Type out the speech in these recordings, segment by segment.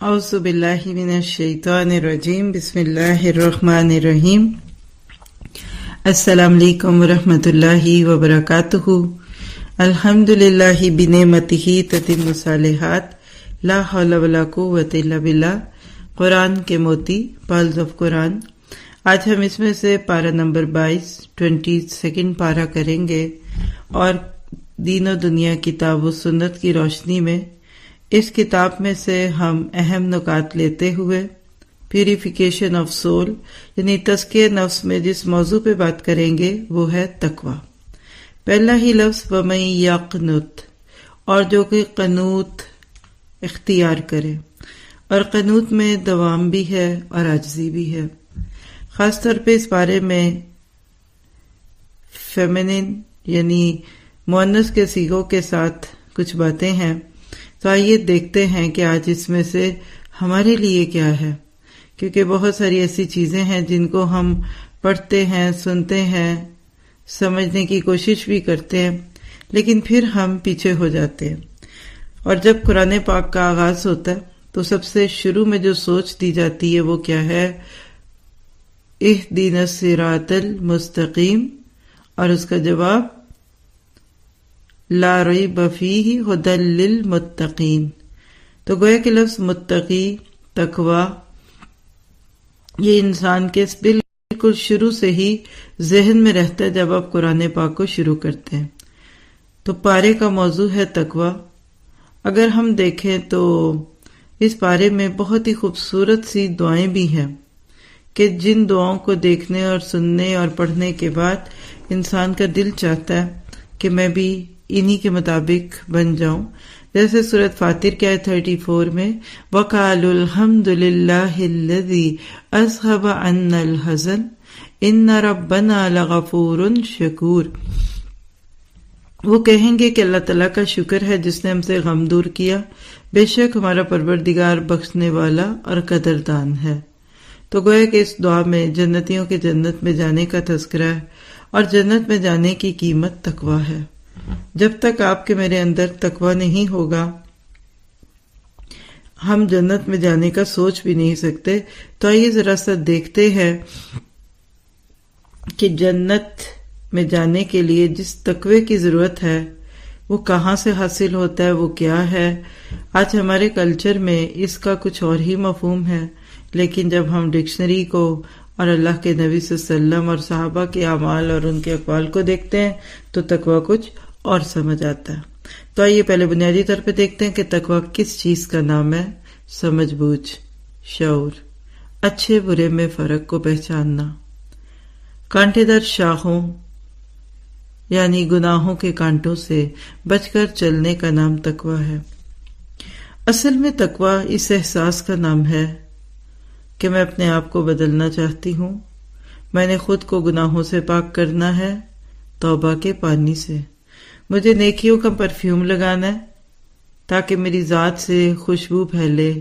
اعوذ باللہ من الشیطان الرجیم بسم اللہ الرحمن الرحیم السلام علیکم ورحمۃ اللہ وبرکاتہ الحمدللہ بنعمتہ تتم الصالحات لا حول ولا قوۃ الا باللہ۔ قرآن کے موتی، پالز آف قرآن۔ آج ہم اس میں سے پارہ نمبر 22 پارہ کریں گے اور دین و دنیا کتاب و سنت کی روشنی میں اس کتاب میں سے ہم اہم نکات لیتے ہوئے پیوریفیکیشن آف سول یعنی تزکیہ نفس میں جس موضوع پہ بات کریں گے وہ ہے تقوی۔ پہلا ہی لفظ وَمَن یقنت، اور جو کہ قنوت اختیار کرے، اور قنوت میں دوام بھی ہے اور عاجزی بھی ہے۔ خاص طور پہ اس بارے میں فیمینن یعنی مؤنث کے صیغوں کے ساتھ کچھ باتیں ہیں، تو آئیے دیکھتے ہیں کہ آج اس میں سے ہمارے لیے کیا ہے، کیونکہ بہت ساری ایسی چیزیں ہیں جن کو ہم پڑھتے ہیں، سنتے ہیں، سمجھنے کی کوشش بھی کرتے ہیں، لیکن پھر ہم پیچھے ہو جاتے ہیں۔ اور جب قرآن پاک کا آغاز ہوتا ہے تو سب سے شروع میں جو سوچ دی جاتی ہے وہ کیا ہے؟ اہدنا الصراط المستقیم، اور اس کا جواب لا ریب فیہ ھدی للمتقین۔ تو گویا کہ لفظ متقی، تقوی، یہ انسان کے بالکل شروع سے ہی ذہن میں رہتا ہے جب آپ قرآن پاک کو شروع کرتے ہیں۔ تو پارے کا موضوع ہے تقوی۔ اگر ہم دیکھیں تو اس پارے میں بہت ہی خوبصورت سی دعائیں بھی ہیں کہ جن دعاؤں کو دیکھنے اور سننے اور پڑھنے کے بعد انسان کا دل چاہتا ہے کہ میں بھی انہی کے مطابق بن جاؤں۔ جیسے سورۃ فاطر کے آیت 34 میں وَقَالُوا الْحَمْدُ لِلَّهِ الَّذِي أَذْهَبَ عَنَّا الْحَزَنَ إِنَّ رَبَّنَا لَغَفُورٌ شَكُورٌ۔ وہ کہیں گے کہ اللہ تعالیٰ کا شکر ہے جس نے ہم سے غم دور کیا، بے شک ہمارا پروردگار بخشنے والا اور قدردان ہے۔ تو گویا کہ اس دعا میں جنتیوں کے جنت میں جانے کا تذکرہ ہے، اور جنت میں جانے کی قیمت تقوی ہے۔ جب تک آپ کے میرے اندر تقوی نہیں ہوگا ہم جنت میں جانے کا سوچ بھی نہیں سکتے۔ تو آئیے ذرا سا دیکھتے ہیں کہ جنت میں جانے کے لیے جس تقوی کی ضرورت ہے وہ کہاں سے حاصل ہوتا ہے، وہ کیا ہے۔ آج ہمارے کلچر میں اس کا کچھ اور ہی مفہوم ہے، لیکن جب ہم ڈکشنری کو اور اللہ کے نبی صلی اللہ علیہ وسلم اور صحابہ کے اعمال اور ان کے اقوال کو دیکھتے ہیں تو تقوی کچھ اور سمجھ آتا ہے۔ تو آئیے پہلے بنیادی طور پہ دیکھتے ہیں کہ تقوی کس چیز کا نام ہے۔ سمجھ بوجھ، شعور، اچھے برے میں فرق کو پہچاننا، کانٹے دار شاخوں یعنی گناہوں کے کانٹوں سے بچ کر چلنے کا نام تقوی ہے۔ اصل میں تقوی اس احساس کا نام ہے کہ میں اپنے آپ کو بدلنا چاہتی ہوں، میں نے خود کو گناہوں سے پاک کرنا ہے توبہ کے پانی سے، مجھے نیکیوں کا پرفیوم لگانا ہے تاکہ میری ذات سے خوشبو پھیلے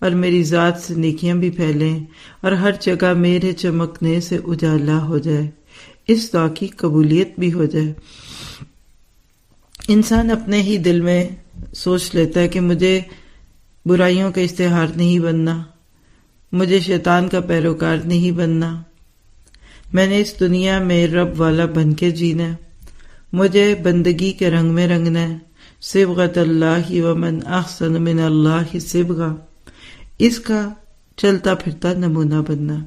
اور میری ذات سے نیکیاں بھی پھیلیں اور ہر جگہ میرے چمکنے سے اجالا ہو جائے، اس دعا کی قبولیت بھی ہو جائے۔ انسان اپنے ہی دل میں سوچ لیتا ہے کہ مجھے برائیوں کا اشتہار نہیں بننا، مجھے شیطان کا پیروکار نہیں بننا، میں نے اس دنیا میں رب والا بن کے جینا ہے، مجھے بندگی کے رنگ میں رنگنا ہے، صبغۃ اللہ ومن احسن من اللہ صبغہ، اس کا چلتا پھرتا نمونہ بننا۔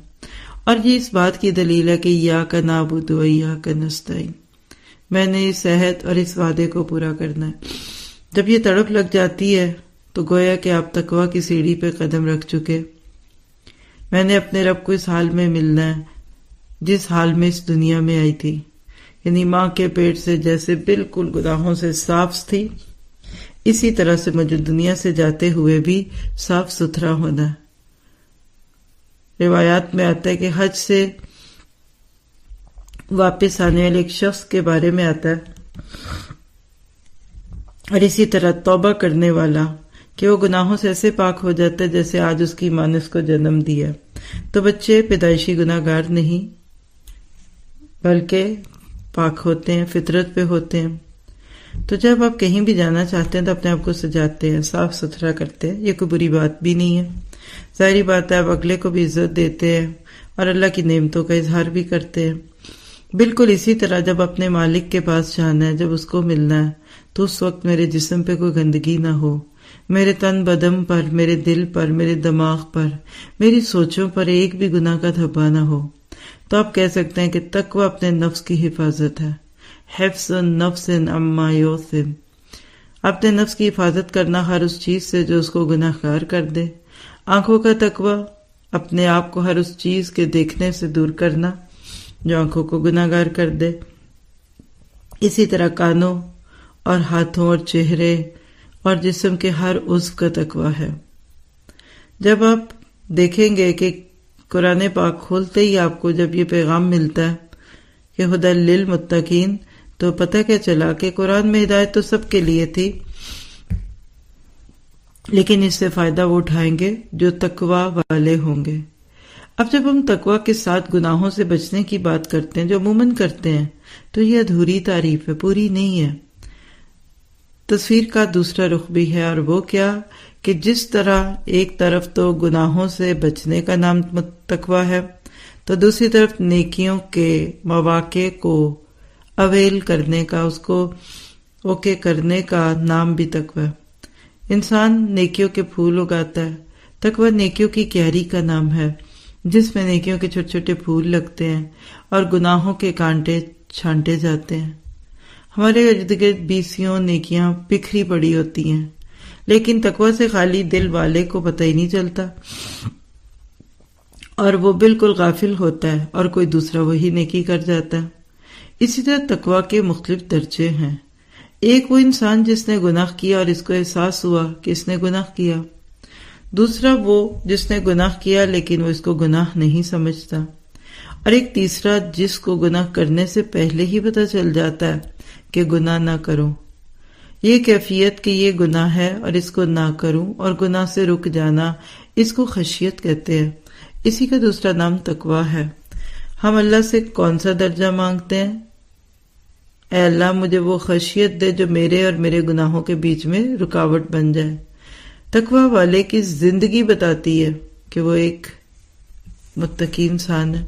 اور یہ اس بات کی دلیل ہے کہ ایاک نعبد و ایاک نستعین، میں نے اس عہد اور اس وعدے کو پورا کرنا ہے۔ جب یہ تڑپ لگ جاتی ہے تو گویا کہ آپ تقوی کی سیڑھی پہ قدم رکھ چکے۔ میں نے اپنے رب کو اس حال میں ملنا ہے جس حال میں اس دنیا میں آئی تھی، یعنی ماں کے پیٹ سے جیسے بالکل گناہوں سے صاف تھی، اسی طرح سے مجھے دنیا سے جاتے ہوئے بھی صاف ستھرا ہونا ہے۔ روایات میں آتا ہے کہ حج سے واپس آنے والے ایک شخص کے بارے میں آتا ہے، اور اسی طرح توبہ کرنے والا کہ وہ گناہوں سے ایسے پاک ہو جاتا ہے جیسے آج اس کی ماں نے اس کو جنم دیا۔ تو بچے پیدائشی گناہ گار نہیں بلکہ پاک ہوتے ہیں، فطرت پہ ہوتے ہیں۔ تو جب آپ کہیں بھی جانا چاہتے ہیں تو اپنے آپ کو سجاتے ہیں، صاف ستھرا کرتے ہیں، یہ کوئی بری بات بھی نہیں ہے۔ ظاہری بات ہے آپ اگلے کو بھی عزت دیتے ہیں اور اللہ کی نعمتوں کا اظہار بھی کرتے ہیں۔ بالکل اسی طرح جب اپنے مالک کے پاس جانا ہے، جب اس کو ملنا ہے، تو اس وقت میرے جسم پہ کوئی گندگی نہ ہو، میرے تن بدن پر، میرے دل پر، میرے دماغ پر، میری سوچوں پر ایک بھی گناہ کا دھبا نہ ہو۔ تو آپ کہہ سکتے ہیں کہ تقوی اپنے نفس کی حفاظت ہے، حفظ النفس عما یوثم، اپنے نفس کی حفاظت کرنا ہر اس چیز سے جو اس کو گناہ گار کر دے۔ آنکھوں کا تقوی اپنے آپ کو ہر اس چیز کے دیکھنے سے دور کرنا جو آنکھوں کو گناہ گار کر دے۔ اسی طرح کانوں اور ہاتھوں اور چہرے اور جسم کے ہر عضو کا تقوی ہے۔ جب آپ دیکھیں گے کہ قرآن پاک کھولتے ہی آپ کو جب یہ پیغام ملتا ہے کہ ہدی للمتقین، تو پتہ کیا چلا کہ قرآن میں ہدایت تو سب کے لیے تھی، لیکن اس سے فائدہ وہ اٹھائیں گے جو تقوی والے ہوں گے۔ اب جب ہم تقوی کے ساتھ گناہوں سے بچنے کی بات کرتے ہیں جو عموماً کرتے ہیں، تو یہ ادھوری تعریف ہے، پوری نہیں ہے۔ تصویر کا دوسرا رخ بھی ہے، اور وہ کیا کہ جس طرح ایک طرف تو گناہوں سے بچنے کا نام تقوی ہے، تو دوسری طرف نیکیوں کے مواقع کو اویل کرنے کا، اس کو اوکے کرنے کا نام بھی تقوی ہے۔ انسان نیکیوں کے پھول اگاتا ہے، تقوی نیکیوں کی کیاری کا نام ہے جس میں نیکیوں کے چھوٹے چھوٹے پھول لگتے ہیں اور گناہوں کے کانٹے چھانٹے جاتے ہیں۔ ہمارے ارد گرد بیسیوں نیکیاں بکھری پڑی ہوتی ہیں، لیکن تقوی سے خالی دل والے کو پتہ ہی نہیں چلتا، اور وہ بالکل غافل ہوتا ہے اور کوئی دوسرا وہی نیکی کر جاتا ہے۔ اسی طرح تقوی کے مختلف درجے ہیں۔ ایک وہ انسان جس نے گناہ کیا اور اس کو احساس ہوا کہ اس نے گناہ کیا، دوسرا وہ جس نے گناہ کیا لیکن وہ اس کو گناہ نہیں سمجھتا، اور ایک تیسرا جس کو گناہ کرنے سے پہلے ہی پتہ چل جاتا ہے کہ گناہ نہ کرو۔ یہ کیفیت کہ یہ گناہ ہے اور اس کو نہ کروں اور گناہ سے رک جانا، اس کو خشیت کہتے ہیں۔ اسی کا دوسرا نام تقوی ہے۔ ہم اللہ سے کون سا درجہ مانگتے ہیں؟ اے اللہ مجھے وہ خشیت دے جو میرے اور میرے گناہوں کے بیچ میں رکاوٹ بن جائے۔ تقوی والے کی زندگی بتاتی ہے کہ وہ ایک متقی انسان ہے،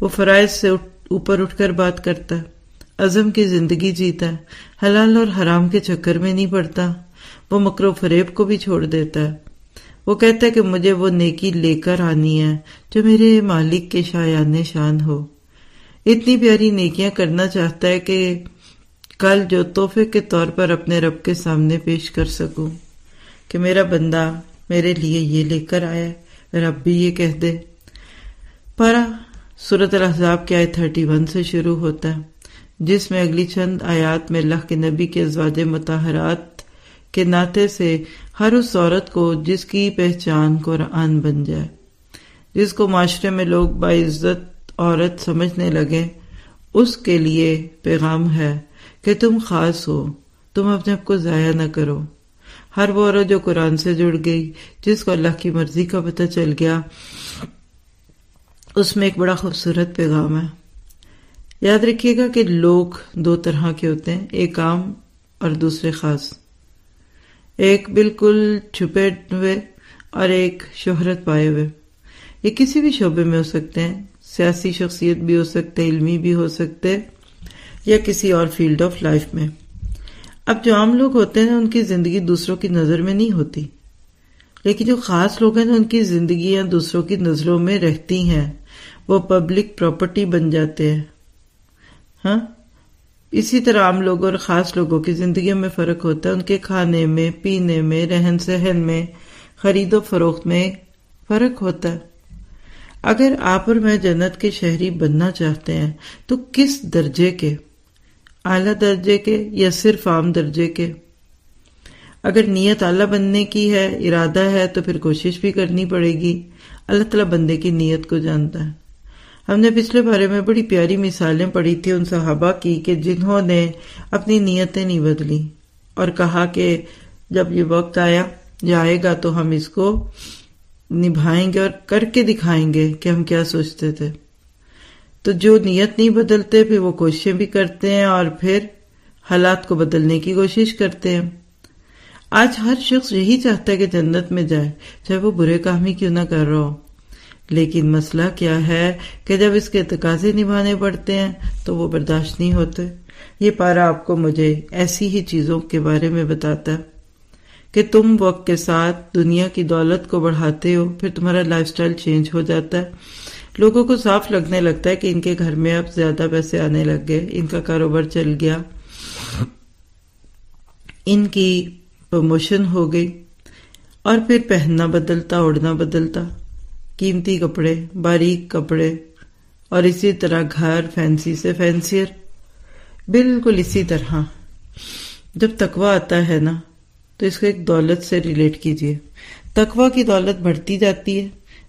وہ فرائض سے اوپر اٹھ کر بات کرتا ہے، عزم کی زندگی جیتا ہے، حلال اور حرام کے چکر میں نہیں پڑتا، وہ مکر و فریب کو بھی چھوڑ دیتا ہے۔ وہ کہتا ہے کہ مجھے وہ نیکی لے کر آنی ہے جو میرے مالک کے شایان شان ہو۔ اتنی پیاری نیکیاں کرنا چاہتا ہے کہ کل جو تحفے کے طور پر اپنے رب کے سامنے پیش کر سکوں کہ میرا بندہ میرے لیے یہ لے کر آیا ہے، رب بھی یہ کہہ دے۔ پارہ سورۃ الاحزاب کی آیت 31 سے شروع ہوتا ہے، جس میں اگلی چند آیات میں اللہ کے نبی کے ازواج مطہرات کے ناطے سے ہر اس عورت کو جس کی پہچان قرآن بن جائے، جس کو معاشرے میں لوگ باعزت عورت سمجھنے لگے، اس کے لیے پیغام ہے کہ تم خاص ہو، تم اپنے آپ کو ضائع نہ کرو۔ ہر وہ عورت جو قرآن سے جڑ گئی، جس کو اللہ کی مرضی کا پتہ چل گیا، اس میں ایک بڑا خوبصورت پیغام ہے۔ یاد رکھیے گا کہ لوگ دو طرح کے ہوتے ہیں، ایک عام اور دوسرے خاص، ایک بالکل چھپے ہوئے اور ایک شہرت پائے ہوئے۔ یہ کسی بھی شعبے میں ہو سکتے ہیں، سیاسی شخصیت بھی ہو سکتے، علمی بھی ہو سکتے، یا کسی اور فیلڈ آف لائف میں۔ اب جو عام لوگ ہوتے ہیں ان کی زندگی دوسروں کی نظر میں نہیں ہوتی، لیکن جو خاص لوگ ہیں ان کی زندگیاں دوسروں کی نظروں میں رہتی ہیں، وہ پبلک پراپرٹی بن جاتے ہیں۔ ہاں، اسی طرح عام لوگوں اور خاص لوگوں کی زندگیوں میں فرق ہوتا ہے، ان کے کھانے میں، پینے میں، رہن سہن میں، خرید و فروخت میں فرق ہوتا ہے۔ اگر آپ اور میں جنت کے شہری بننا چاہتے ہیں تو کس درجے کے، اعلیٰ درجے کے یا صرف عام درجے کے؟ اگر نیت اعلیٰ بننے کی ہے، ارادہ ہے، تو پھر کوشش بھی کرنی پڑے گی۔ اللہ تعالیٰ بندے کی نیت کو جانتا ہے۔ ہم نے پچھلے بارے میں بڑی پیاری مثالیں پڑھی تھی ان صحابہ کی کہ جنہوں نے اپنی نیتیں نہیں بدلی اور کہا کہ جب یہ وقت آئے گا تو ہم اس کو نبھائیں گے اور کر کے دکھائیں گے کہ ہم کیا سوچتے تھے۔ تو جو نیت نہیں بدلتے پھر وہ کوششیں بھی کرتے ہیں اور پھر حالات کو بدلنے کی کوشش کرتے ہیں۔ آج ہر شخص یہی چاہتا ہے کہ جنت میں جائے، چاہے وہ برے کام ہی کیوں نہ کر رہا ہو، لیکن مسئلہ کیا ہے کہ جب اس کے تقاضے نبھانے پڑتے ہیں تو وہ برداشت نہیں ہوتے۔ یہ پارہ آپ کو مجھے ایسی ہی چیزوں کے بارے میں بتاتا ہے کہ تم وقت کے ساتھ دنیا کی دولت کو بڑھاتے ہو، پھر تمہارا لائف سٹائل چینج ہو جاتا ہے۔ لوگوں کو صاف لگنے لگتا ہے کہ ان کے گھر میں اب زیادہ پیسے آنے لگ گئے، ان کا کاروبار چل گیا، ان کی پروموشن ہو گئی، اور پھر پہننا بدلتا، اوڑھنا بدلتا، قیمتی کپڑے، باریک کپڑے، اور اسی طرح گھر فینسی سے فینسیر۔ بالکل اسی طرح جب تقویٰ آتا ہے نا تو اس کو ایک دولت سے ریلیٹ کیجئے۔ تقویٰ کی دولت بڑھتی جاتی ہے،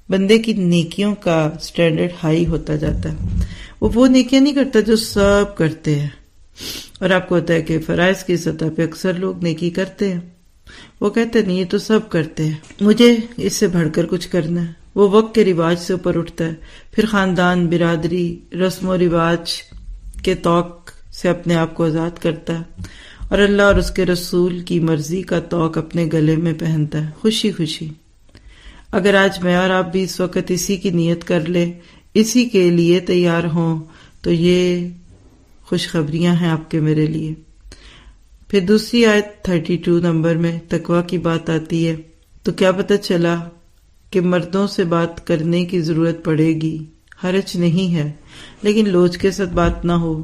بندے کی نیکیوں کا سٹینڈرڈ ہائی ہوتا جاتا ہے، وہ نیکیاں نہیں کرتا جو سب کرتے ہیں۔ اور آپ کو پتا ہے کہ فرائض کی سطح پہ اکثر لوگ نیکی کرتے ہیں، وہ کہتے نہیں یہ تو سب کرتے ہیں، مجھے اس سے بڑھ کر کچھ کرنا ہے۔ وہ وقت کے رواج سے اوپر اٹھتا ہے، پھر خاندان، برادری، رسم و رواج کے توق سے اپنے آپ کو آزاد کرتا ہے، اور اللہ اور اس کے رسول کی مرضی کا توق اپنے گلے میں پہنتا ہے، خوشی خوشی۔ اگر آج میں اور آپ بھی اس وقت اسی کی نیت کر لیں، اسی کے لیے تیار ہوں، تو یہ خوشخبریاں ہیں آپ کے میرے لیے۔ پھر دوسری آیت 32 نمبر میں تقویٰ کی بات آتی ہے، تو کیا پتہ چلا کہ مردوں سے بات کرنے کی ضرورت پڑے گی، حرج نہیں ہے، لیکن لوچ کے ساتھ بات نہ ہو،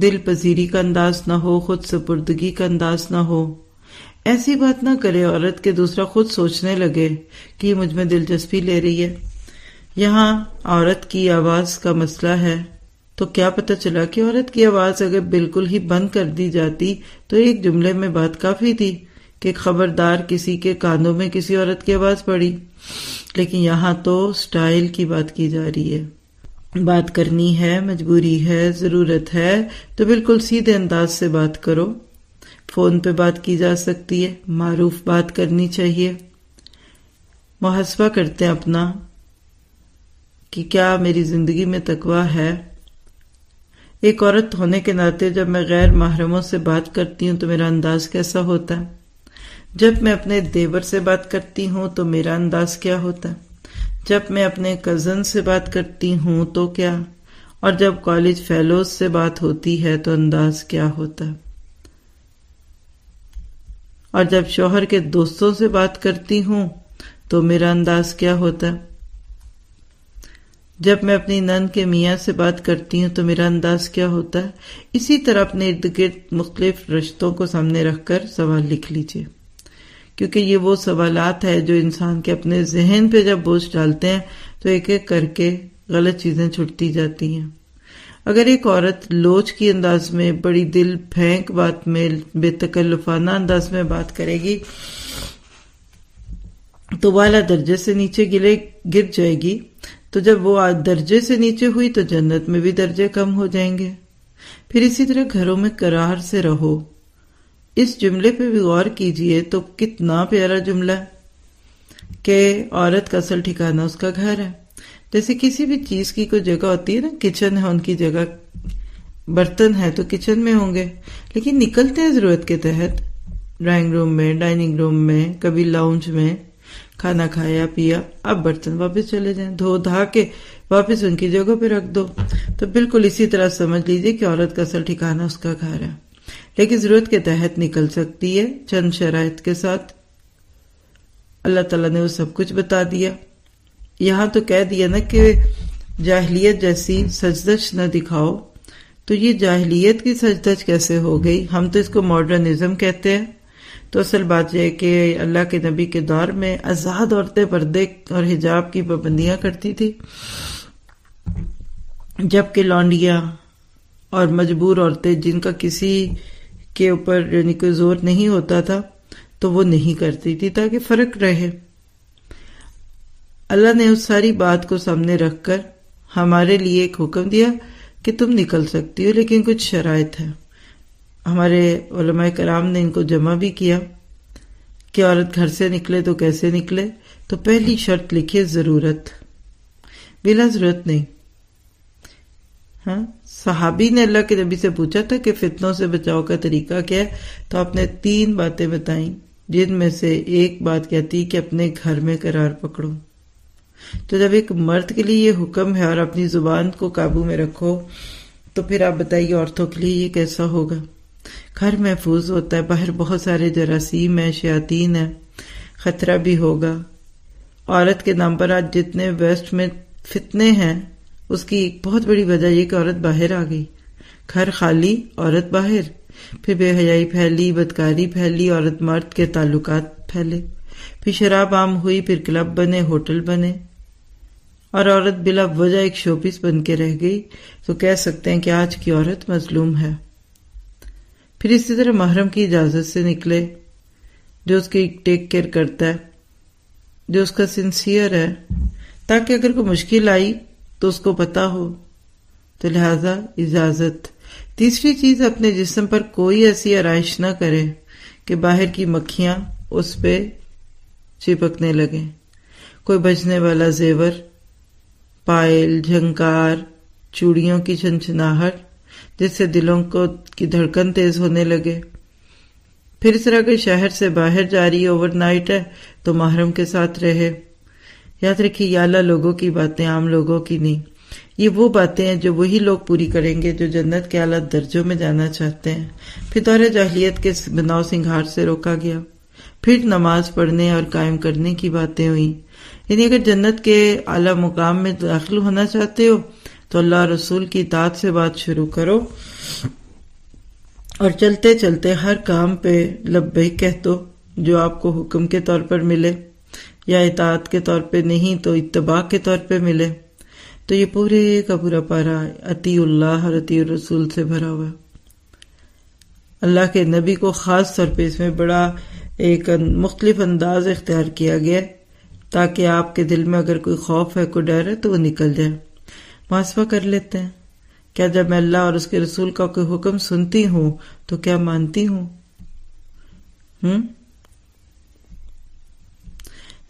دل پذیری کا انداز نہ ہو، خود سپردگی کا انداز نہ ہو۔ ایسی بات نہ کرے عورت کہ دوسرا خود سوچنے لگے کہ یہ مجھ میں دلچسپی لے رہی ہے۔ یہاں عورت کی آواز کا مسئلہ ہے، تو کیا پتہ چلا کہ عورت کی آواز اگر بالکل ہی بند کر دی جاتی تو ایک جملے میں بات کافی تھی کہ خبردار کسی کے کانوں میں کسی عورت کی آواز پڑی، لیکن یہاں تو سٹائل کی بات کی جا رہی ہے۔ بات کرنی ہے، مجبوری ہے، ضرورت ہے تو بالکل سیدھے انداز سے بات کرو۔ فون پہ بات کی جا سکتی ہے، معروف بات کرنی چاہیے۔ محاسبہ کرتے ہیں اپنا کہ کیا میری زندگی میں تقویٰ ہے۔ ایک عورت ہونے کے ناطے جب میں غیر محرموں سے بات کرتی ہوں تو میرا انداز کیسا ہوتا ہے؟ جب میں اپنے دیور سے بات کرتی ہوں تو میرا انداز کیا ہوتا ہے؟ جب میں اپنے کزن سے بات کرتی ہوں تو کیا؟ اور جب کالج فیلوز سے بات ہوتی ہے تو انداز کیا ہوتا ہے؟ اور جب شوہر کے دوستوں سے بات کرتی ہوں تو میرا انداز کیا ہوتا ہے؟ جب میں اپنی نند کے میاں سے بات کرتی ہوں تو میرا انداز کیا ہوتا ہے؟ اسی طرح اپنے ارد گرد مختلف رشتوں کو سامنے رکھ کر سوال لکھ لیجئے، کیونکہ یہ وہ سوالات ہے جو انسان کے اپنے ذہن پہ جب بوجھ ڈالتے ہیں تو ایک ایک کر کے غلط چیزیں چھٹتی جاتی ہیں۔ اگر ایک عورت لوچ کی انداز میں، بڑی دل پھینک بات میں، بے تکلفانہ انداز میں بات کرے گی تو وہ اعلیٰ درجے سے نیچے گر جائے گی، تو جب وہ درجے سے نیچے ہوئی تو جنت میں بھی درجے کم ہو جائیں گے۔ پھر اسی طرح گھروں میں قرار سے رہو۔ اس جملے پہ بھی غور کیجئے تو کتنا پیارا جملہ ہے کہ عورت کا اصل ٹھکانہ اس کا گھر ہے۔ جیسے کسی بھی چیز کی کوئی جگہ ہوتی ہے نا، کچن ہے ان کی جگہ، برتن ہے تو کچن میں ہوں گے، لیکن نکلتے ہیں ضرورت کے تحت ڈرائنگ روم میں، ڈائننگ روم میں، کبھی لاؤنج میں، کھانا کھایا پیا، اب برتن واپس چلے جائیں، دھو دھا کے واپس ان کی جگہ پہ رکھ دو۔ تو بالکل اسی طرح سمجھ لیجئے کہ عورت کا اصل ٹھکانہ اس کا گھر ہے، لیکن ضرورت کے تحت نکل سکتی ہے چند شرائط کے ساتھ۔ اللہ تعالیٰ نے وہ سب کچھ بتا دیا۔ یہاں تو کہہ دیا نا کہ جاہلیت جیسی سجدش نہ دکھاؤ، تو یہ جاہلیت کی سجدش کیسے ہو گئی؟ ہم تو اس کو ماڈرنزم کہتے ہیں۔ تو اصل بات یہ ہے کہ اللہ کے نبی کے دور میں آزاد عورتیں پردے اور حجاب کی پابندیاں کرتی تھی، جبکہ لونڈیاں اور مجبور عورتیں جن کا کسی کے اوپر یعنی کوئی زور نہیں ہوتا تھا تو وہ نہیں کرتی تھی، تاکہ فرق رہے۔ اللہ نے اس ساری بات کو سامنے رکھ کر ہمارے لیے ایک حکم دیا کہ تم نکل سکتی ہو، لیکن کچھ شرائط ہیں۔ ہمارے علماء کرام نے ان کو جمع بھی کیا کہ عورت گھر سے نکلے تو کیسے نکلے۔ تو پہلی شرط لکھیے ضرورت، بلا ضرورت نہیں۔ ہاں، صحابی نے اللہ کے نبی سے پوچھا تھا کہ فتنوں سے بچاؤ کا طریقہ کیا ہے، تو آپ نے 3 باتیں بتائیں، جن میں سے ایک بات کہتی کہ اپنے گھر میں قرار پکڑو۔ تو جب ایک مرد کے لیے یہ حکم ہے اور اپنی زبان کو قابو میں رکھو، تو پھر آپ بتائیے عورتوں کے لیے یہ کیسا ہوگا؟ گھر محفوظ ہوتا ہے، باہر بہت سارے جراثیم ہیں، شیاطین ہیں، خطرہ بھی ہوگا۔ عورت کے نام پر آج جتنے ویسٹ میں فتنے ہیں، اس کی ایک بہت بڑی وجہ یہ کہ عورت باہر آ گئی، گھر خالی عورت باہر، پھر بے حیائی پھیلی، بدکاری پھیلی، عورت مرد کے تعلقات پھیلے، پھر شراب عام ہوئی، پھر کلب بنے، ہوٹل بنے، اور عورت بلا وجہ ایک شو پیس بن کے رہ گئی۔ تو کہہ سکتے ہیں کہ آج کی عورت مظلوم ہے۔ پھر اسی طرح محرم کی اجازت سے نکلے، جو اس کی ٹیک کیئر کرتا ہے، جو اس کا سنسیئر ہے، تاکہ اگر کوئی مشکل آئی تو اس کو پتا ہو، تو لہذا اجازت۔ تیسری چیز، اپنے جسم پر کوئی ایسی آرائش نہ کرے کہ باہر کی مکھیاں اس پہ چپکنے لگیں، کوئی بجنے والا زیور، پائل، جھنکار، چوڑیوں کی چھنچناہٹ جس سے دلوں کی دھڑکن تیز ہونے لگے۔ پھر اس طرح اگر شہر سے باہر جا رہی اوور نائٹ ہے تو محرم کے ساتھ رہے۔ یاد رکھیے یہ اعلیٰ لوگوں کی باتیں، عام لوگوں کی نہیں۔ یہ وہ باتیں ہیں جو وہی لوگ پوری کریں گے جو جنت کے اعلیٰ درجوں میں جانا چاہتے ہیں۔ پھر دور جاہلیت کے بناؤ سنگھار سے روکا گیا۔ پھر نماز پڑھنے اور قائم کرنے کی باتیں ہوئیں۔ یعنی اگر جنت کے اعلیٰ مقام میں داخل ہونا چاہتے ہو تو اللہ رسول کی اطاعت سے بات شروع کرو، اور چلتے چلتے ہر کام پہ لبیک کہہ دو جو آپ کو حکم کے طور پر ملے، یا اطاعت کے طور پہ نہیں تو اتباع کے طور پہ ملے۔ تو یہ پورے کا پورا پارا اطیع اللہ اور اطیع الرسول سے بھرا ہوا ہے۔ اللہ کے نبی کو خاص طور پہ اس میں بڑا ایک مختلف انداز اختیار کیا گیا ہے، تاکہ آپ کے دل میں اگر کوئی خوف ہے، کوئی ڈر ہے تو وہ نکل جائے۔ محاسبہ کر لیتے ہیں، کیا جب میں اللہ اور اس کے رسول کا کوئی حکم سنتی ہوں تو کیا مانتی ہوں؟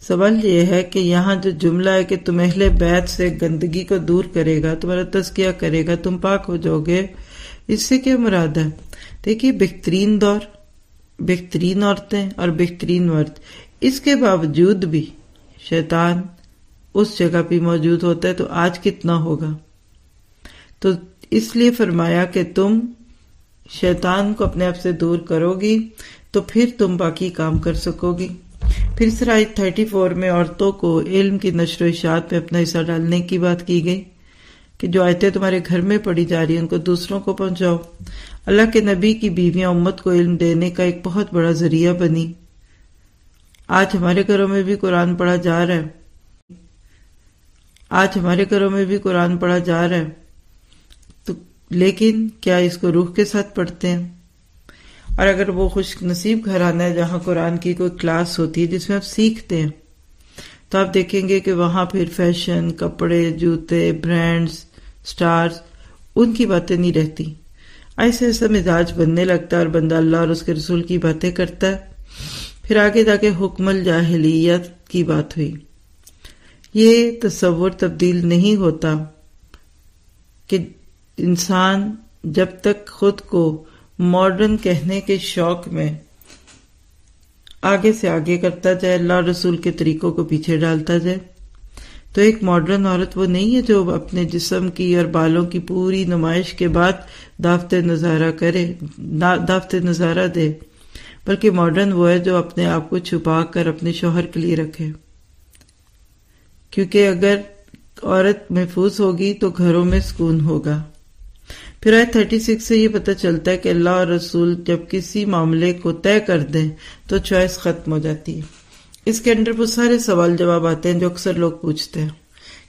سوال یہ ہے کہ یہاں جو جملہ ہے کہ تم اہل بیت سے گندگی کو دور کرے گا، تمہارا تزکیہ کرے گا، تم پاک ہو جاؤ گے، اس سے کیا مراد ہے؟ دیکھیے بہترین دور، بہترین عورتیں اور بہترین مرد، اس کے باوجود بھی شیطان اس جگہ پہ موجود ہوتا ہے، تو آج کتنا ہوگا؟ تو اس لیے فرمایا کہ تم شیطان کو اپنے آپ سے دور کرو گی تو پھر تم باقی کام کر سکو گی۔ پھر اس طرح 34 میں عورتوں کو علم کی نشر و اشاعت میں اپنا حصہ ڈالنے کی بات کی گئی کہ جو آیتیں تمہارے گھر میں پڑھی جا رہی ہیں ان کو دوسروں کو پہنچاؤ۔ اللہ کے نبی کی بیویاں امت کو علم دینے کا ایک بہت بڑا ذریعہ بنی۔ آج ہمارے گھروں میں بھی قرآن پڑھا جا رہا ہے، آج ہمارے گھروں میں بھی قرآن پڑھا جا رہا ہے، تو لیکن کیا اس کو روح کے ساتھ پڑھتے ہیں؟ اور اگر وہ خوش نصیب گھرانہ ہے جہاں قرآن کی کوئی کلاس ہوتی ہے جس میں آپ سیکھتے ہیں، تو آپ دیکھیں گے کہ وہاں پھر فیشن، کپڑے، جوتے، برانڈز، سٹارز، ان کی باتیں نہیں رہتی۔ ایسے ایسا مزاج بننے لگتا ہے اور بندہ اللہ اور اس کے رسول کی باتیں کرتا ہے۔ پھر آگے جا کے حکم الجاہلیت کی بات ہوئی۔ یہ تصور تبدیل نہیں ہوتا کہ انسان جب تک خود کو ماڈرن کہنے کے شوق میں آگے سے آگے کرتا جائے، اللہ رسول کے طریقوں کو پیچھے ڈالتا جائے، تو ایک ماڈرن عورت وہ نہیں ہے جو اپنے جسم کی اور بالوں کی پوری نمائش کے بعد دعوت نظارہ دے، بلکہ ماڈرن وہ ہے جو اپنے آپ کو چھپا کر اپنے شوہر کے لیے رکھے۔ کیونکہ اگر عورت محفوظ ہوگی تو گھروں میں سکون ہوگا۔ پھر آیت 36 سے یہ پتہ چلتا ہے کہ اللہ اور رسول جب کسی معاملے کو طے کر دیں تو چوائس ختم ہو جاتی ہے۔ اس کے اندر بہت سارے سوال جواب آتے ہیں جو اکثر لوگ پوچھتے ہیں،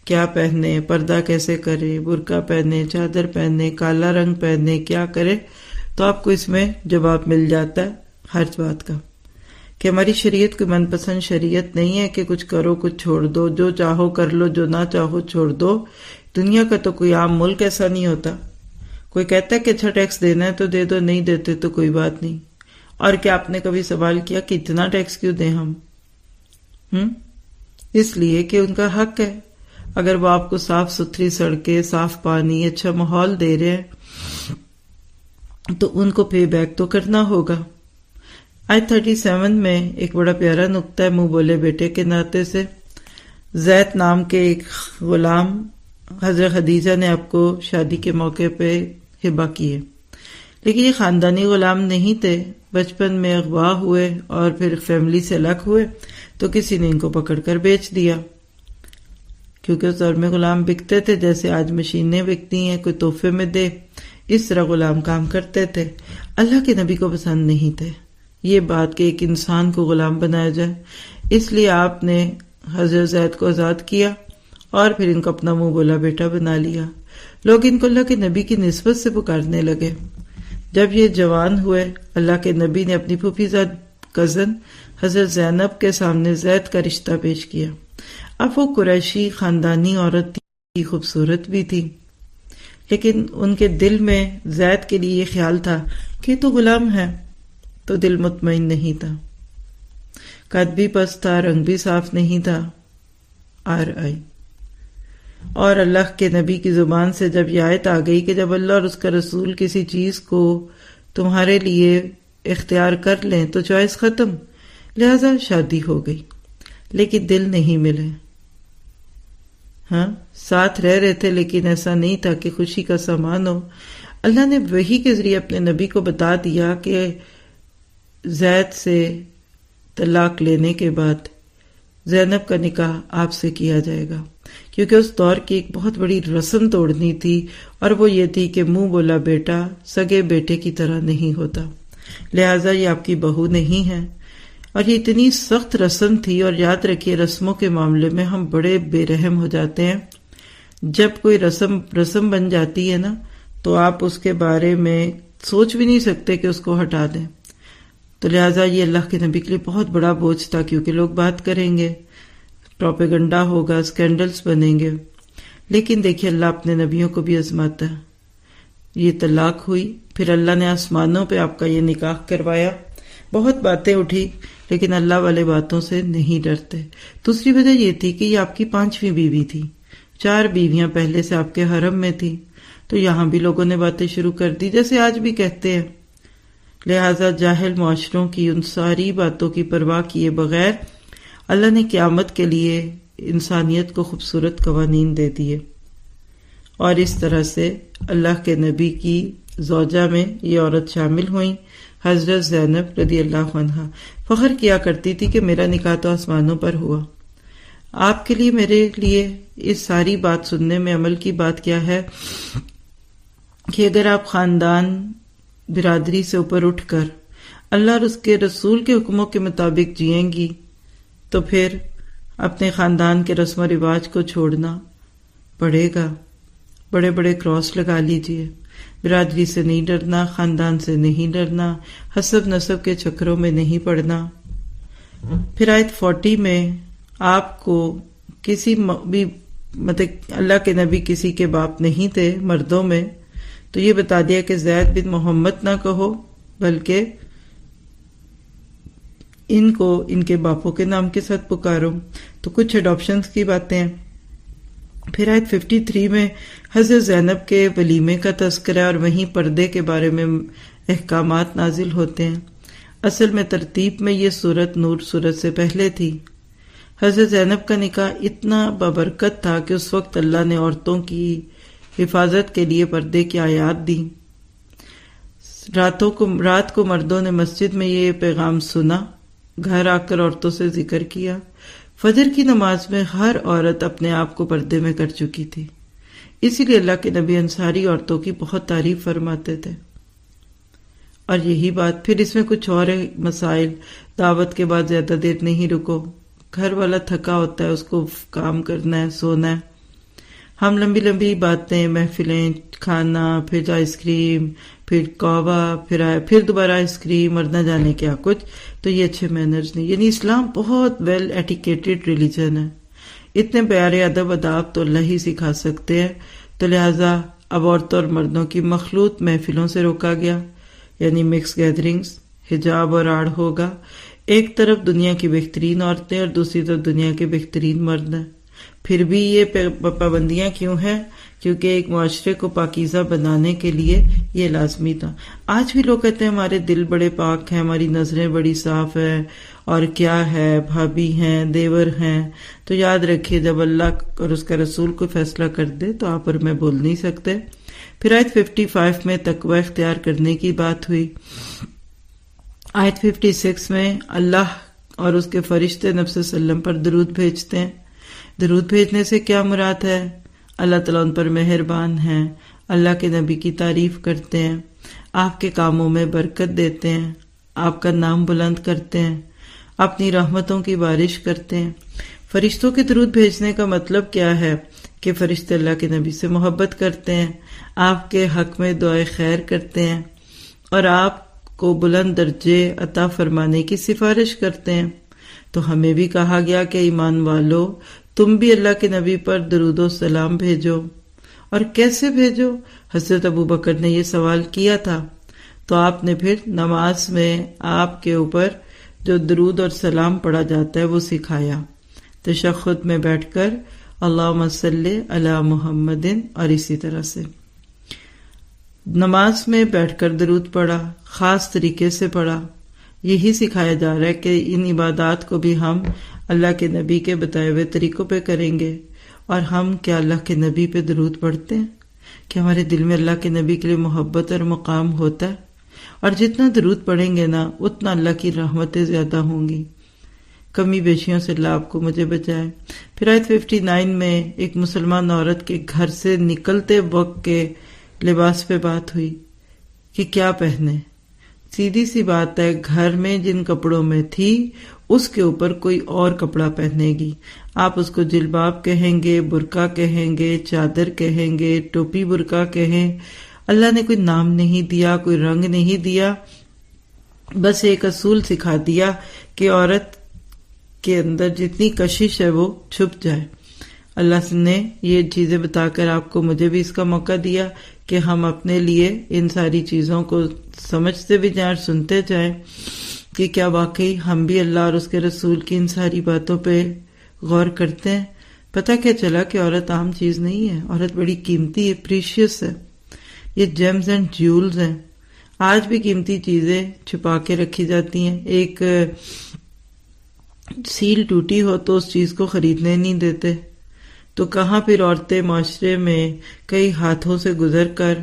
کیا پہنے، پردہ کیسے کرے، برقع پہنے، چادر پہنے، کالا رنگ پہنے، کیا کرے؟ تو آپ کو اس میں جواب مل جاتا ہے ہر بات کا، کہ ہماری شریعت کوئی من پسند شریعت نہیں ہے کہ کچھ کرو کچھ چھوڑ دو، جو چاہو کر لو، جو نہ چاہو چھوڑ دو۔ دنیا کا تو کوئی عام ملک ایسا نہیں ہوتا۔ کوئی کہتا ہے کہ اچھا ٹیکس دینا ہے تو دے دو، نہیں دیتے تو کوئی بات نہیں۔ اور کیا آپ نے کبھی سوال کیا کہ اتنا ٹیکس کیوں دیں ہم؟ اس لیے کہ ان کا حق ہے۔ اگر وہ آپ کو صاف ستھری سڑکیں، صاف پانی، اچھا ماحول دے رہے ہیں تو ان کو پے بیک تو کرنا ہوگا۔ آیت 37 میں ایک بڑا پیارا نقطہ ہے منہ بولے بیٹے کے ناطے سے۔ زید نام کے ایک غلام حضرت خدیجہ نے آپ کو شادی کے موقع پہ ہبہ کیے، لیکن یہ خاندانی غلام نہیں تھے۔ بچپن میں اغوا ہوئے اور پھر فیملی سے الگ ہوئے تو کسی نے ان کو پکڑ کر بیچ دیا، کیونکہ اس دور میں غلام بکتے تھے جیسے آج مشینیں بکتی ہیں، کوئی تحفے میں دے، اس طرح غلام کام کرتے تھے۔ اللہ کے نبی کو پسند نہیں تھے یہ بات کہ ایک انسان کو غلام بنایا جائے، اس لیے آپ نے حضرت زید کو آزاد کیا اور پھر ان کو اپنا منہ بولا بیٹا بنا لیا۔ لوگ ان کو اللہ کے نبی کی نسبت سے پکارنے لگے۔ جب یہ جوان ہوئے، اللہ کے نبی نے اپنی پھوپھیزاد کزن حضرت زینب کے سامنے زید کا رشتہ پیش کیا۔ اب وہ قریشی خاندانی عورت تھی، خوبصورت بھی تھی، لیکن ان کے دل میں زید کے لیے یہ خیال تھا کہ تو غلام ہے، تو دل مطمئن نہیں تھا۔ قد بھی پست تھا، رنگ بھی صاف نہیں تھا۔ اور اللہ کے نبی کی زبان سے جب یہ آیت آ گئی کہ جب اللہ اور اس کا رسول کسی چیز کو تمہارے لیے اختیار کر لیں تو چوائس ختم، لہذا شادی ہو گئی، لیکن دل نہیں ملے۔ ہاں، ساتھ رہ رہے تھے لیکن ایسا نہیں تھا کہ خوشی کا سامان ہو۔ اللہ نے وحی کے ذریعے اپنے نبی کو بتا دیا کہ زید سے طلاق لینے کے بعد زینب کا نکاح آپ سے کیا جائے گا، کیونکہ اس دور کی ایک بہت بڑی رسم توڑنی تھی، اور وہ یہ تھی کہ منہ بولا بیٹا سگے بیٹے کی طرح نہیں ہوتا، لہٰذا یہ آپ کی بہو نہیں ہے۔ اور یہ اتنی سخت رسم تھی، اور یاد رکھیے رسموں کے معاملے میں ہم بڑے بے رحم ہو جاتے ہیں۔ جب کوئی رسم بن جاتی ہے نا تو آپ اس کے بارے میں سوچ بھی نہیں سکتے کہ اس کو ہٹا دیں۔ تو لہٰذا یہ اللہ کے نبی کے لیے بہت بڑا بوجھ تھا، کیونکہ لوگ بات کریں گے، پروپیگنڈا ہوگا، اسکینڈلز بنیں گے۔ لیکن دیکھیے اللہ اپنے نبیوں کو بھی آزماتا ہے۔ یہ طلاق ہوئی، پھر اللہ نے آسمانوں پہ آپ کا یہ نکاح کروایا۔ بہت باتیں اٹھی، لیکن اللہ والے باتوں سے نہیں ڈرتے۔ دوسری وجہ یہ تھی کہ یہ آپ کی 5ویں بیوی تھی، 4 بیویاں پہلے سے آپ کے حرم میں تھی، تو یہاں بھی لوگوں نے باتیں شروع کر دی جیسے آج بھی کہتے ہیں۔ لہٰذا جاہل معاشروں کی ان ساری باتوں کی پرواہ کیے بغیر اللہ نے قیامت کے لیے انسانیت کو خوبصورت قوانین دے دیے، اور اس طرح سے اللہ کے نبی کی زوجہ میں یہ عورت شامل ہوئیں۔ حضرت زینب رضی اللہ عنہا فخر کیا کرتی تھی کہ میرا نکاح تو آسمانوں پر ہوا۔ آپ کے لیے، میرے لیے اس ساری بات سننے میں عمل کی بات کیا ہے کہ اگر آپ خاندان برادری سے اوپر اٹھ کر اللہ اور اس کے رسول کے حکموں کے مطابق جئیں گی تو پھر اپنے خاندان کے رسم و رواج کو چھوڑنا پڑے گا۔ بڑے بڑے کراس لگا لیجئے، برادری سے نہیں ڈرنا، خاندان سے نہیں ڈرنا، حسب نسب کے چکروں میں نہیں پڑنا۔ پھر آیت 40 میں آپ کو کسی بھی مطلب اللہ کے نبی کسی کے باپ نہیں تھے مردوں میں، تو یہ بتا دیا کہ زید بن محمد نہ کہو، بلکہ ان کو ان کے باپوں کے نام کے ساتھ پکارو۔ تو کچھ اڈاپشنز کی باتیں ہیں۔ پھر آیت 53 میں حضرت زینب کے ولیمے کا تذکرہ ہے، اور وہیں پردے کے بارے میں احکامات نازل ہوتے ہیں۔ اصل میں ترتیب میں یہ سورت نور سورت سے پہلے تھی۔ حضرت زینب کا نکاح اتنا بابرکت تھا کہ اس وقت اللہ نے عورتوں کی حفاظت کے لیے پردے کی آیات دی۔ رات کو مردوں نے مسجد میں یہ پیغام سنا، گھر آ کر عورتوں سے ذکر کیا۔ فجر کی نماز میں ہر عورت اپنے آپ کو پردے میں کر چکی تھی، اسی لیے اللہ کے نبی انصاری عورتوں کی بہت تعریف فرماتے تھے۔ اور یہی بات پھر اس میں کچھ اور مسائل، دعوت کے بعد زیادہ دیر نہیں رکو، گھر والا تھکا ہوتا ہے، اس کو کام کرنا ہے، سونا ہے۔ ہم لمبی لمبی باتیں، محفلیں، کھانا، پھر آئس کریم، پھر کعبہ، پھر دوبارہ آئس کریم، اور نہ جانے کیا کچھ، تو یہ اچھے مینرز نہیں۔ یعنی اسلام بہت ویل ایٹیکیٹڈ ریلیجن ہے، اتنے پیارے ادب آداب تو اللہ ہی سکھا سکتے ہیں۔ تو لہٰذا اب عورتوں اور مردوں کی مخلوط محفلوں سے روکا گیا، یعنی مکس گیدرنگز، حجاب اور آڑ ہوگا۔ ایک طرف دنیا کی بہترین عورتیں اور دوسری طرف دنیا کے بہترین مرد ہیں، پھر بھی یہ پابندیاں کیوں ہیں؟ کیونکہ ایک معاشرے کو پاکیزہ بنانے کے لیے یہ لازمی تھا۔ آج بھی لوگ کہتے ہیں ہمارے دل بڑے پاک ہیں، ہماری نظریں بڑی صاف ہیں، اور کیا ہے، بھابھی ہیں، دیور ہیں۔ تو یاد رکھیے جب اللہ اور اس کا رسول کو فیصلہ کر دے تو آپ اور میں بول نہیں سکتے۔ پھر آیت 55 میں تقوی اختیار کرنے کی بات ہوئی۔ آیت 56 میں اللہ اور اس کے فرشتے نبی صلی اللہ علیہ وسلم پر درود بھیجتے ہیں۔ درود بھیجنے سے کیا مراد ہے؟ اللہ تعالیٰ ان پر مہربان ہیں، اللہ کے نبی کی تعریف کرتے ہیں، آپ کے کاموں میں برکت دیتے ہیں، آپ کا نام بلند کرتے ہیں، اپنی رحمتوں کی بارش کرتے ہیں۔ فرشتوں کے درود بھیجنے کا مطلب کیا ہے؟ کہ فرشتے اللہ کے نبی سے محبت کرتے ہیں، آپ کے حق میں دعائے خیر کرتے ہیں، اور آپ کو بلند درجے عطا فرمانے کی سفارش کرتے ہیں۔ تو ہمیں بھی کہا گیا کہ ایمان والو تم بھی اللہ کے نبی پر درود و سلام بھیجو۔ اور کیسے بھیجو؟ حضرت ابوبکر نے یہ سوال کیا تھا، تو آپ نے پھر نماز میں آپ کے اوپر جو درود اور سلام پڑھا جاتا ہے وہ سکھایا۔ تشہد میں بیٹھ کر اللہم صلی علی محمد، اور اسی طرح سے نماز میں بیٹھ کر درود پڑھا، خاص طریقے سے پڑھا۔ یہی سکھایا جا رہا ہے کہ ان عبادات کو بھی ہم اللہ کے نبی کے بتائے ہوئے طریقوں پہ کریں گے۔ اور ہم کیا اللہ کے نبی پہ درود پڑھتے ہیں؟ کہ ہمارے دل میں اللہ کے نبی کے لیے محبت اور مقام ہوتا ہے؟ اور جتنا درود پڑھیں گے نا اتنا اللہ کی رحمتیں زیادہ ہوں گی۔ کمی بیشیوں سے اللہ آپ کو مجھے بچائے۔ پھر آیت 59 میں ایک مسلمان عورت کے گھر سے نکلتے وقت کے لباس پہ بات ہوئی کہ کیا پہنے۔ سیدھی سی بات ہے، گھر میں جن کپڑوں میں تھی اس کے اوپر کوئی اور کپڑا پہنے گی۔ آپ اس کو جلباب کہیں گے، برقع کہیں گے، چادر کہیں گے، ٹوپی برقع کہیں، اللہ نے کوئی نام نہیں دیا، کوئی رنگ نہیں دیا، بس ایک اصول سکھا دیا کہ عورت کے اندر جتنی کشش ہے وہ چھپ جائے۔ اللہ نے یہ چیزیں بتا کر آپ کو مجھے بھی اس کا موقع دیا کہ ہم اپنے لیے ان ساری چیزوں کو سمجھتے بھی جائیں اور سنتے جائیں کہ کیا واقعی ہم بھی اللہ اور اس کے رسول کی ان ساری باتوں پہ غور کرتے ہیں۔ پتہ کیا چلا کہ عورت عام چیز نہیں ہے، عورت بڑی قیمتی ہے، پریشیس ہے، یہ جیمز اینڈ جیولز ہیں۔ آج بھی قیمتی چیزیں چھپا کے رکھی جاتی ہیں۔ ایک سیل ٹوٹی ہو تو اس چیز کو خریدنے نہیں دیتے، تو کہاں پھر عورتیں معاشرے میں کئی ہاتھوں سے گزر کر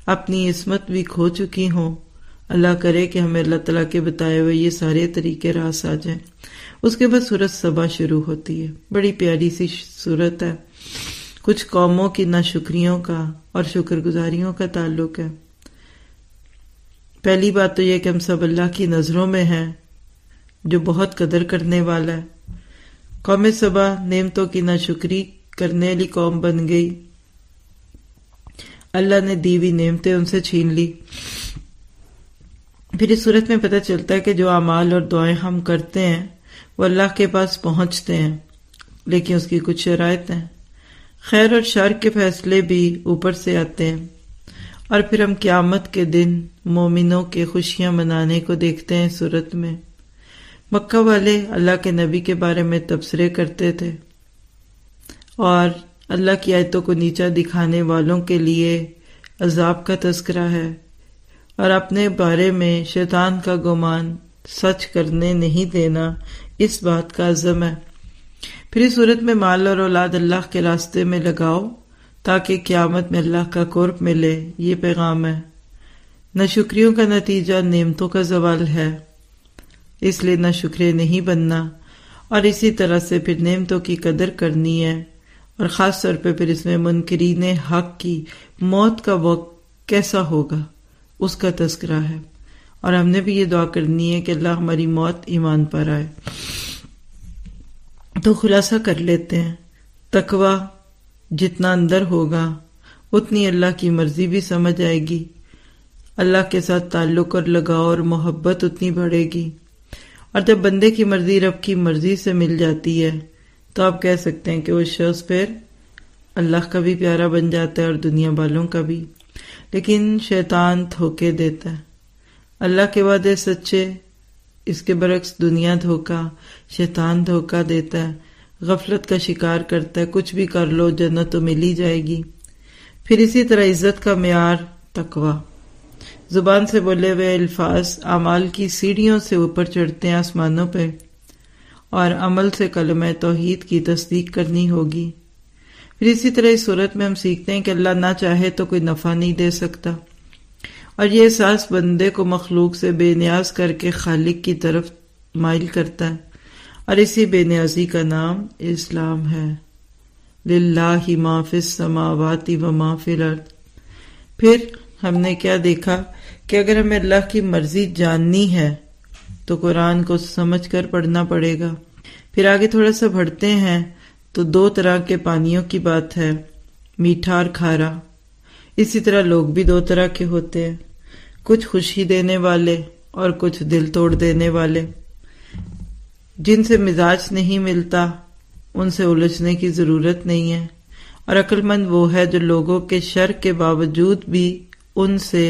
اپنی عصمت بھی کھو چکی ہوں۔ اللہ کرے کہ ہمیں اللہ تعالیٰ کے بتائے ہوئے یہ سارے طریقے راس آ جائیں۔ اس کے بعد سورۃ سبا شروع ہوتی ہے، بڑی پیاری سی سورت ہے۔ کچھ قوموں کی ناشکریوں کا اور شکر گزاریوں کا تعلق ہے۔ پہلی بات تو یہ کہ ہم سب اللہ کی نظروں میں ہیں جو بہت قدر کرنے والا ہے۔ قوم سبا نعمتوں کی ناشکری کرنے والی قوم بن گئی، اللہ نے دی ہوئی نعمتیں ان سے چھین لی۔ پھر اس صورت میں پتہ چلتا ہے کہ جو اعمال اور دعائیں ہم کرتے ہیں وہ اللہ کے پاس پہنچتے ہیں، لیکن اس کی کچھ شرائط ہیں۔ خیر اور شر کے فیصلے بھی اوپر سے آتے ہیں۔ اور پھر ہم قیامت کے دن مومنوں کے خوشیاں منانے کو دیکھتے ہیں۔ صورت میں مکہ والے اللہ کے نبی کے بارے میں تبصرے کرتے تھے، اور اللہ کی آیتوں کو نیچا دکھانے والوں کے لیے عذاب کا تذکرہ ہے، اور اپنے بارے میں شیطان کا گمان سچ کرنے نہیں دینا، اس بات کا عزم ہے۔ پھر اس صورت میں مال اور اولاد اللہ کے راستے میں لگاؤ تاکہ قیامت میں اللہ کا قرب ملے، یہ پیغام ہے۔ ناشکریوں کا نتیجہ نعمتوں کا زوال ہے، اس لیے ناشکرے نہیں بننا، اور اسی طرح سے پھر نعمتوں کی قدر کرنی ہے، اور خاص طور پہ پھر اس میں منکرین حق کی موت کا وقت کیسا ہوگا اس کا تذکرہ ہے۔ اور ہم نے بھی یہ دعا کرنی ہے کہ اللہ ہماری موت ایمان پر آئے۔ تو خلاصہ کر لیتے ہیں، تقوی جتنا اندر ہوگا اتنی اللہ کی مرضی بھی سمجھ آئے گی، اللہ کے ساتھ تعلق اور لگاؤ اور محبت اتنی بڑھے گی۔ اور جب بندے کی مرضی رب کی مرضی سے مل جاتی ہے تو آپ کہہ سکتے ہیں کہ وہ شخص پھر اللہ کا بھی پیارا بن جاتا ہے اور دنیا والوں کا بھی۔ لیکن شیطان دھوکے دیتا ہے، اللہ کے وعدے سچے، اس کے برعکس دنیا دھوکا، شیطان دھوکا دیتا ہے۔ غفلت کا شکار کرتا ہے، کچھ بھی کر لو جنت تو مل ہی جائے گی۔ پھر اسی طرح عزت کا معیار تقویٰ، زبان سے بولے ہوئے الفاظ اعمال کی سیڑھیوں سے اوپر چڑھتے ہیں آسمانوں پہ، اور عمل سے کلمہ توحید کی تصدیق کرنی ہوگی۔ پھر اسی طرح اس صورت میں ہم سیکھتے ہیں کہ اللہ نہ چاہے تو کوئی نفع نہیں دے سکتا، اور یہ احساس بندے کو مخلوق سے بے نیاز کر کے خالق کی طرف مائل کرتا ہے، اور اسی بے نیازی کا نام اسلام ہے۔ للہ ما فی السماوات و ما فی الارض۔ پھر ہم نے کیا دیکھا کہ اگر ہمیں اللہ کی مرضی جاننی ہے تو قرآن کو سمجھ کر پڑھنا پڑے گا۔ پھر آگے تھوڑا سا بڑھتے ہیں تو 2 طرح کے پانیوں کی بات ہے، میٹھا اور کھارا۔ اسی طرح لوگ بھی 2 طرح کے ہوتے ہیں، کچھ خوشی دینے والے اور کچھ دل توڑ دینے والے۔ جن سے مزاج نہیں ملتا ان سے الجھنے کی ضرورت نہیں ہے، اور عقل مند وہ ہے جو لوگوں کے شر کے باوجود بھی ان سے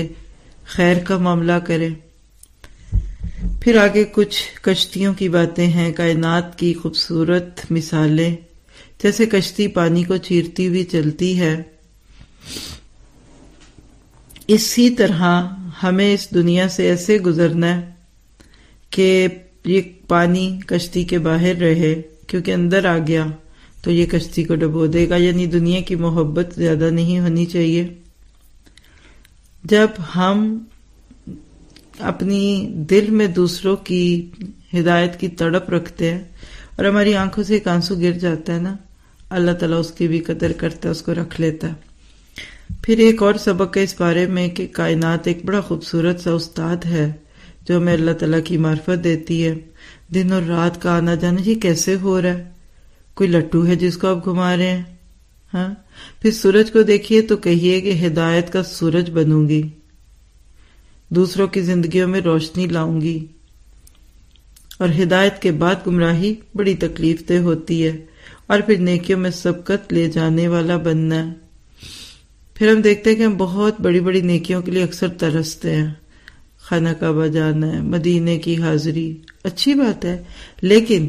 خیر کا معاملہ کرے۔ پھر آگے کچھ کشتیوں کی باتیں ہیں، کائنات کی خوبصورت مثالیں، جیسے کشتی پانی کو چیرتی ہوئی چلتی ہے، اسی طرح ہمیں اس دنیا سے ایسے گزرنا ہے کہ یہ پانی کشتی کے باہر رہے، کیونکہ اندر آ گیا تو یہ کشتی کو ڈبو دے گا۔ یعنی دنیا کی محبت زیادہ نہیں ہونی چاہیے۔ جب ہم اپنی دل میں دوسروں کی ہدایت کی تڑپ رکھتے ہیں اور ہماری آنکھوں سے ایک آنسو گر جاتا ہے نا، اللہ تعالیٰ اس کی بھی قدر کرتا ہے، اس کو رکھ لیتا ہے۔ پھر ایک اور سبق ہے اس بارے میں کہ کائنات ایک بڑا خوبصورت سا استاد ہے جو ہمیں اللہ تعالیٰ کی معرفت دیتی ہے۔ دن اور رات کا آنا جانا جی کیسے ہو رہا ہے؟ کوئی لٹو ہے جس کو آپ گھما رہے ہیں؟ ہاں، پھر سورج کو دیکھیے تو کہیے کہ ہدایت کا سورج بنوں گی، دوسروں کی زندگیوں میں روشنی لاؤں گی۔ اور ہدایت کے بعد گمراہی بڑی تکلیف دہ ہوتی ہے، اور پھر نیکیوں میں سبقت لے جانے والا بننا ہے۔ پھر ہم دیکھتے ہیں کہ ہم بہت بڑی بڑی نیکیوں کے لیے اکثر ترستے ہیں، خانہ کعبہ جانا ہے، مدینے کی حاضری، اچھی بات ہے، لیکن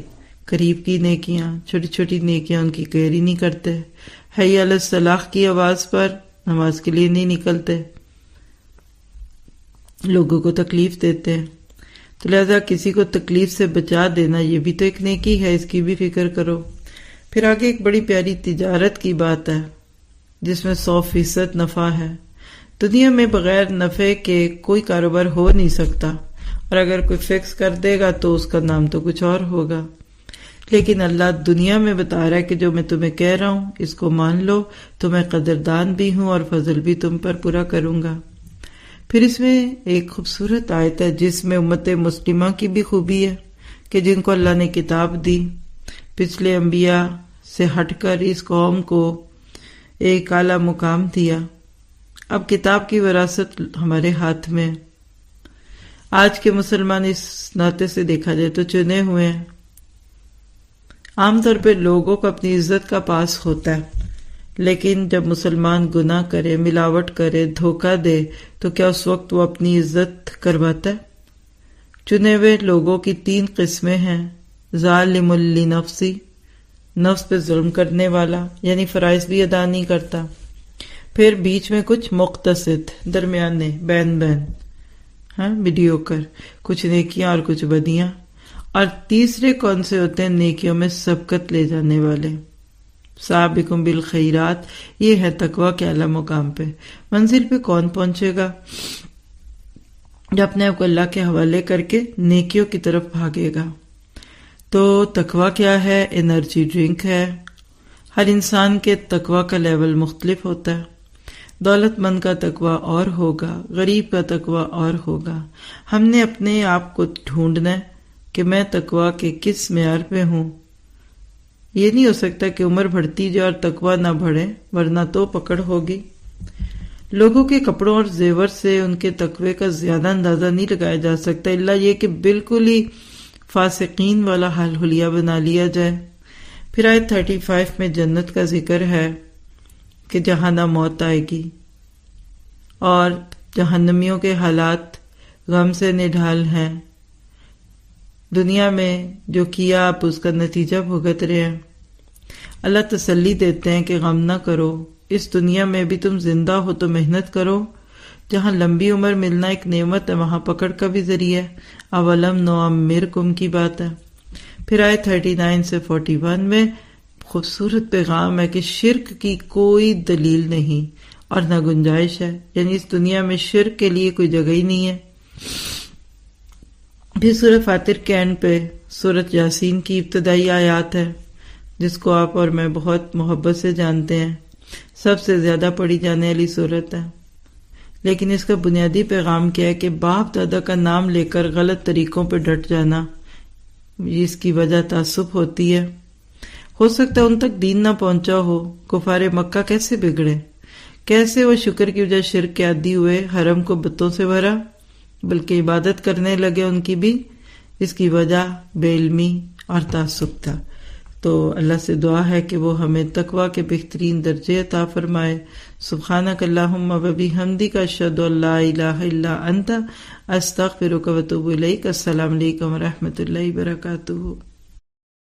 قریب کی نیکیاں، چھوٹی چھوٹی نیکیاں ان کی کیئر ہی نہیں کرتے۔ حی علی الصلاح کی آواز پر نماز کے لیے نہیں نکلتے، لوگوں کو تکلیف دیتے ہیں۔ تو لہذا کسی کو تکلیف سے بچا دینا یہ بھی تو ایک نیکی ہے، اس کی بھی فکر کرو۔ پھر آگے ایک بڑی پیاری تجارت کی بات ہے جس میں 100% نفع ہے۔ دنیا میں بغیر نفع کے کوئی کاروبار ہو نہیں سکتا، اور اگر کوئی فکس کر دے گا تو اس کا نام تو کچھ اور ہوگا۔ لیکن اللہ دنیا میں بتا رہا ہے کہ جو میں تمہیں کہہ رہا ہوں اس کو مان لو، تو میں قدردان بھی ہوں اور فضل بھی تم پر پورا کروں گا۔ پھر اس میں ایک خوبصورت آیت ہے جس میں امت مسلمہ کی بھی خوبی ہے کہ جن کو اللہ نے کتاب دی، پچھلے انبیاء سے ہٹ کر اس قوم کو ایک اعلیٰ مقام دیا۔ اب کتاب کی وراثت ہمارے ہاتھ میں۔ آج کے مسلمان اس ناطے سے دیکھا جائے تو چنے ہوئے ہیں۔ عام طور پہ لوگوں کو اپنی عزت کا پاس ہوتا ہے، لیکن جب مسلمان گناہ کرے، ملاوٹ کرے، دھوکہ دے تو کیا اس وقت وہ اپنی عزت کرواتا ہے؟ چنے ہوئے لوگوں کی 3 قسمیں ہیں، ظالم لنفسی، نفس پہ ظلم کرنے والا، یعنی فرائض بھی ادا نہیں کرتا۔ پھر بیچ میں کچھ مقتصد، درمیانے، بین میڈیوکر، کچھ نیکیاں اور کچھ بدیاں۔ اور تیسرے کون سے ہوتے ہیں؟ نیکیوں میں سبقت لے جانے والے، سابقون بالخیرات۔ یہ ہے تقویٰ کے اعلیٰ مقام پہ۔ منزل پہ کون پہنچے گا؟ جو اپنے آپ کو اللہ کے حوالے کر کے نیکیوں کی طرف بھاگے گا۔ تو تقویٰ کیا ہے؟ انرجی ڈرنک ہے۔ ہر انسان کے تقویٰ کا لیول مختلف ہوتا ہے۔ دولت مند کا تقویٰ اور ہوگا، غریب کا تقویٰ اور ہوگا۔ ہم نے اپنے آپ کو ڈھونڈنا ہے کہ میں تقویٰ کے کس معیار پہ ہوں۔ یہ نہیں ہو سکتا کہ عمر بڑھتی جائے اور تقویٰ نہ بڑھے، ورنہ تو پکڑ ہوگی۔ لوگوں کے کپڑوں اور زیور سے ان کے تقوی کا زیادہ اندازہ نہیں لگایا جا سکتا، الا یہ کہ بالکل ہی فاسقین والا حال حلیہ بنا لیا جائے۔ پھر آیت 35 میں جنت کا ذکر ہے کہ جہاں نہ موت آئے گی، اور جہنمیوں کے حالات غم سے نڈھال ہیں۔ دنیا میں جو کیا آپ اس کا نتیجہ بھگت رہے ہیں۔ اللہ تسلی دیتے ہیں کہ غم نہ کرو، اس دنیا میں بھی تم زندہ ہو تو محنت کرو، جہاں لمبی عمر ملنا ایک نعمت ہے وہاں پکڑ کا بھی ذریعہ ہے، اولم نعمرکم کی بات ہے۔ پھر آئے 39 سے 41 میں خوبصورت پیغام ہے کہ شرک کی کوئی دلیل نہیں اور نہ گنجائش ہے، یعنی اس دنیا میں شرک کے لیے کوئی جگہ ہی نہیں ہے۔ پھر سورہ فاتر کے اینڈ پہ سورۃ یاسین کی ابتدائی آیات ہے، جس کو آپ اور میں بہت محبت سے جانتے ہیں، سب سے زیادہ پڑھی جانے والی سورت ہے، لیکن اس کا بنیادی پیغام کیا ہے کہ باپ دادا کا نام لے کر غلط طریقوں پہ ڈٹ جانا، اس کی وجہ تعصب ہوتی ہے۔ ہو سکتا ہے ان تک دین نہ پہنچا ہو، کفار مکہ کیسے بگڑے، کیسے وہ شکر کی وجہ شرک کے عادی ہوئے، حرم کو بتوں سے بھرا، بلکہ عبادت کرنے لگے ان کی بھی، اس کی وجہ بے علمی اور تعصب تھا۔ تو اللہ سے دعا ہے کہ وہ ہمیں تقویٰ کے بہترین درجے عطا فرمائے۔ سبحانک اللہم و بحمدک، اشہد ان لا الہ الا انت، استغفرک و اتوب الیک۔ السلام علیکم و رحمۃ اللہ وبرکاتہ۔